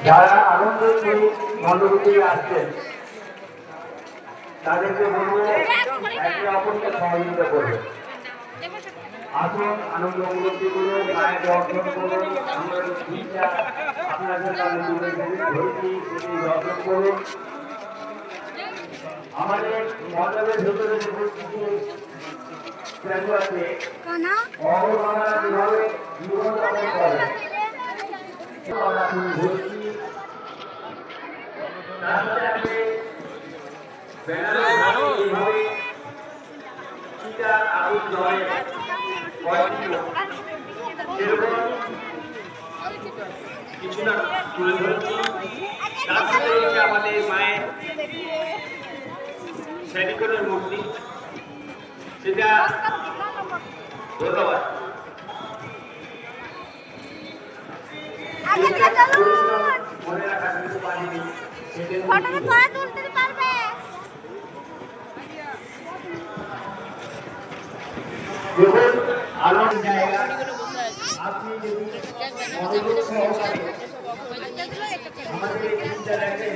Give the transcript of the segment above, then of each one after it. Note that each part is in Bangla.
যারা আনন্দের সহিত মণ্ডপে আসছেন তাদেরকে বলবো একে অপরকে সহযোগিতা করবে। আসুন আনন্দ উপলব্ধি করুন, মায়ের দর্শন করুন, আমরা ভিড়টা আপনাদের সামনে তুলে ধরেছি সেটি দর্শন করুন। আমাদের মণ্ডপের ভেতরে যে পরিস্থিতি আছে অবমাননা কিভাবে জীবনযাপন করে আমরা তুলে ধরেছি। তারপরে আপনি ব্যানারে আগুন জলে কিছু না তুলে ধরেছি। তারপরে আমাদের মায়ের সৈনিকের মূর্তি, সেটা ধন্যবাদ। মনে রাখা কিছু পারিনি দেখুন আনন্দ জায়গা। আপনি যদি মনোযোগ সহকারে আমাদের এই চিন্তা রাখেন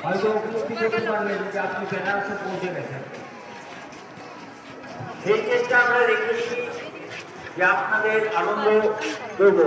হয়তো উপস্থিত হতে পারলেন যে আপনি বেনারসে পৌঁছে গেছেন। সেই চেষ্টা আমরা রেখেছি যে আপনাদের আনন্দ দেব।